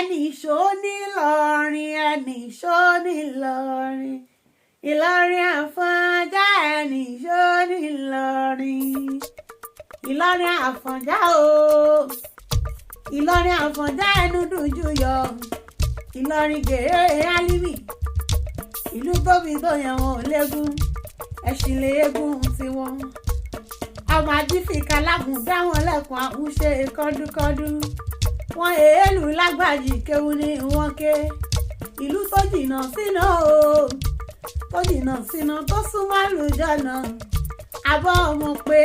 ẹni ìṣó nílọrin, ẹni ìṣó nílọrin, Ìlọrin Àfọ̀njá, ẹni ìṣó nílọrin, Ìlọrin Àfọ̀njá o, Ìlọrin Àfọ̀njá ẹnu dùnjú yọ, Ìlọrin gèrè álímì, ìlú tóbi tó yẹn wọn ò légún, ẹṣin lè égún tiwọn. Ọmọ ajífìkà lágùn dáwọn lẹ́kùn àwùṣe kọ́dúkọ́dú, wọn èélù lágbàjì kéwu ní wọn ké. Ìlú tó jìnnà síná o, tó jìnnà síná tó súnmọ́ àlùjọ́nà. Àbọ̀ ọmọ pé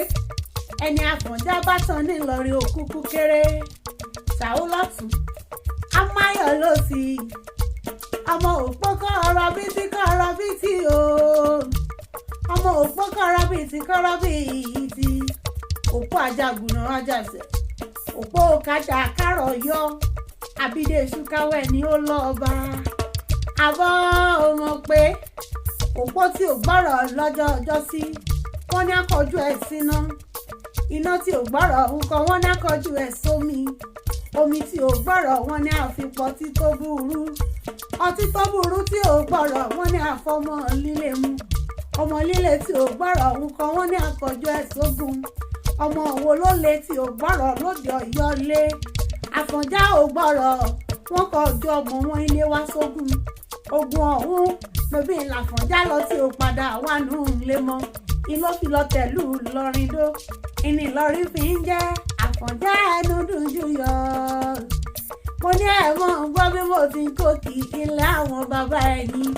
ẹni Àfọ̀njá bá tán nílọrin òkúkú kéré. Ṣàwó lọ́tún amáyọ̀ lósì, ọmọ òpó kọ́rọ̀ bíi o, ọmọ òpó kọ́rọ̀ bíi òpó ajagunà ajàṣẹ, òpó kájà kárọ̀ yọ, àbídé ṣúkáwẹ̀ ni ó lọ́ọ̀bá. Àbọ̀ ọmọ pé òpó tí ò gbọ́rọ̀ lọ́jọ́ ọjọ́ sí, wọ́n ní akọjú ẹ̀ síná, iná tí ò gbọ́rọ̀ nǹkan wọ́n ní akọjú ẹ̀ sómi, omi tí ò gbọ́rọ̀ wọ́n ní àfipọ̀ tí tó burú, ọtí tó burú tí ò gbọ́rọ̀ wọ́n ní àfọmọ líle mu, ọmọ líle tí ò gbọ́rọ̀ nǹkan wọ́n ní akọjú ẹ̀ sógun, ọmọ wo ló le tí ò gbọ́rọ̀ lóde Ọ̀yọ́ lé. Àfọ̀njá ò gbọ́rọ̀ wọ́n kọjú ọmọ wọn ilé wá sógun, ogun ọ̀hún bèbí l'Àfọ̀njá lọ tí ò padà wà nù lé mọ́, ìlú fi lọ tẹ̀lú Ìlọrin dó, ìní Ìlọrin fi ń jẹ́ Àfọ̀njá ẹnu dùnjú yọ. Mo ní ẹ̀wọ̀n gbọ́ bí mo ti ń kó kí ilé àwọn bàbá ẹ̀yìn,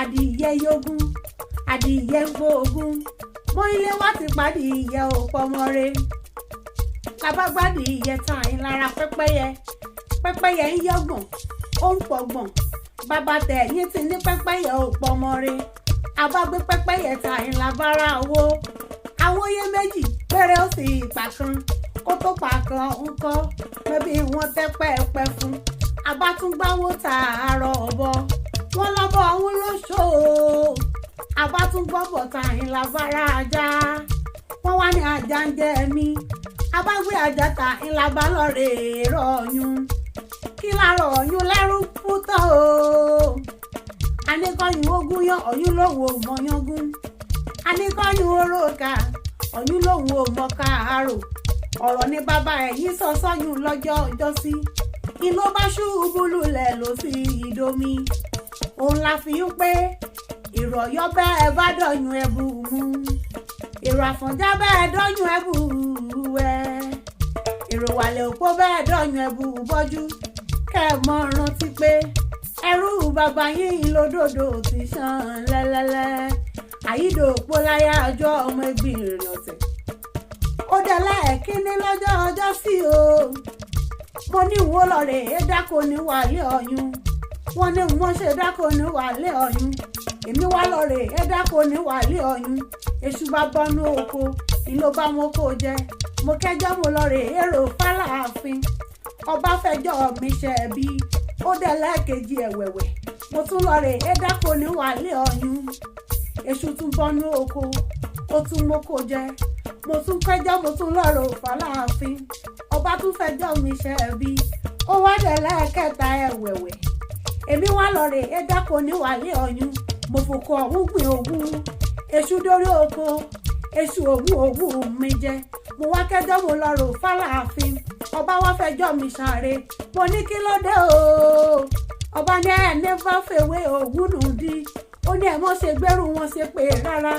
adìyẹ yógún adìyẹ ń gbóògún, mo ilé wá ti pàdé ìyẹ òpó ọmọre, lábàgbàdì ìyẹ tàn yín lára pẹ́pẹ́yẹ, pẹ́pẹ́yẹ ń yọ̀gbọ̀n ó ń pọ̀gbọ̀n, bàbá tẹ̀yìn ti ní pẹ́pẹ́yẹ òpó ọmọre, abágbé pẹ́pẹ́yẹ tàn yín lábára owó, àwòye méjì péré ó sì pàkan, kó tó pàkan ń kọ́ bẹ́bí wọn tẹ́pẹ́ẹ́pẹ́ fún, abátúngbáwó tààrọ̀ ọ̀bọ, wọn lọ́bọ̀ ọ̀hún ló ṣó o, abátúngbọ́bọ̀ tààyìn lábára ajá, wọ́n wá ní ajá ń jẹ mí, abágbé ajá tààyìn lábálọ̀rẹ̀ rọ̀ọ̀yún, kí láàárọ̀ ọ̀yún lẹ́rú fún tán o, aníkọ́yún ogún yan ọ̀yún lòun ò mọ̀ yangún, aníkọ́yún oróka ọ̀yún lòun ò mọ̀ káàárò, ọ̀rọ̀ ní bàbá ẹ̀yìn sọ sọ́yún lọ́jọ́ ọjọ́sí, ìlú bá ṣubú lulẹ̀ ló sì ìdomi, òun la fi ń pé èrò Ọ̀yọ́ bẹ́ẹ̀ bá dọ̀yún ẹ̀bù mú, èrò Àfọ̀njá bẹ́ẹ̀ dọ̀yún ẹ̀bù wẹ̀, èrò Wàlẹ̀ Òpó bẹ́ẹ̀ dọ̀yún ẹ̀bù bọ́jú, kẹ́ ẹ mọ̀ rántí pé ẹrú bàbá yín lódòdó ti ṣàn lẹ́lẹ́lẹ́, àyídò òpó láyé àjọ ọmọ ẹgbìn ìrìn ọ̀tẹ̀, ó dẹ̀lẹ́ ẹ̀kíní lọ́jọ́ ọjọ́ sí o, mo ní ìwọ lọ́rẹ̀ ẹ̀ dákò ní wàlẹ̀ ọ̀yún, wọ́n ní wọ́n ṣe dákò ní wàlẹ̀ ọ̀yún, èmi wá lọ́rẹ̀ ẹ̀ dákò ní wàlẹ̀ ọ̀yún, èṣù bá bọ́nú oko ìlú bá wọn kó jẹ, mo kẹjọ́ mo lọ́rẹ̀ èrò fáláàfin, ọba fẹjọ́ mi ṣẹ̀bi, ó dẹ̀lẹ́ kejì ẹ̀wẹ̀wẹ̀, mo tún lọ́rẹ̀ ẹ̀ dákò ní wàlẹ̀ ọ̀yún, èṣù tún bọ́nú oko ó tún mọ́kò jẹ, mo tún fẹjọ́ mo tún lọ́rọ̀ fáláàfin, ọba tún fẹjọ́ mi ṣẹ̀bi, ó wá dẹ̀lẹ́ kẹta ẹ̀wẹ̀wẹ̀, èmi wá lọ́rẹ̀ ẹ̀ dákò ní wàlẹ̀ ọ̀yún, mo fòkò ọ̀hún gbìn ògún, èṣù dórí oko èṣù ògún mi jẹ, mo wá kẹjọ́ mo lọ́rọ̀ fáláàfin, ọba wá fẹjọ́ mi ṣàre, mo ní kí ló dé o, ọba ní ẹni bá fèwé ògún nù dí, ó ní ẹ mọ́ ṣe gbẹ́rù wọn ṣe pé rárá,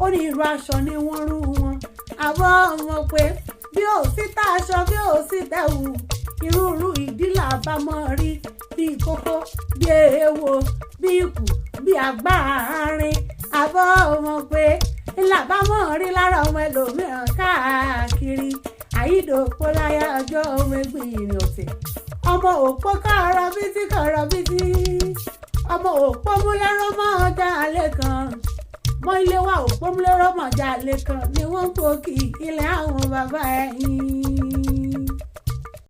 ó ní irú aṣọ ni wọ́n rú wọn, àbọ̀ ọmọ pé bí ò sí tá aṣọ bí ò sí tẹ̀wù, irú ìdílà bá mọ́ rí bí kókó bí èèwọ̀ bí ikù bí àgbáàrin, àbọ̀ ọmọ pé ńlá bá mọ́ rí lára ọmọ ẹlòmíràn káàkiri, àyídò òpó láyé ọjọ́ ọmọ ẹgbìn ìrìn ọ̀tẹ̀, ọmọ òpó kọ̀rọ̀ bítí, ọmọ òpó múlẹ́rọ́ mọ́ ọjà alẹ́ kan, mọ́ ilé wa òpó múlẹ́rọ́ mọ́ ọjà alẹ́ kan ni wọ́n ń pò kí ilé àwọn bàbá ẹ̀yìn.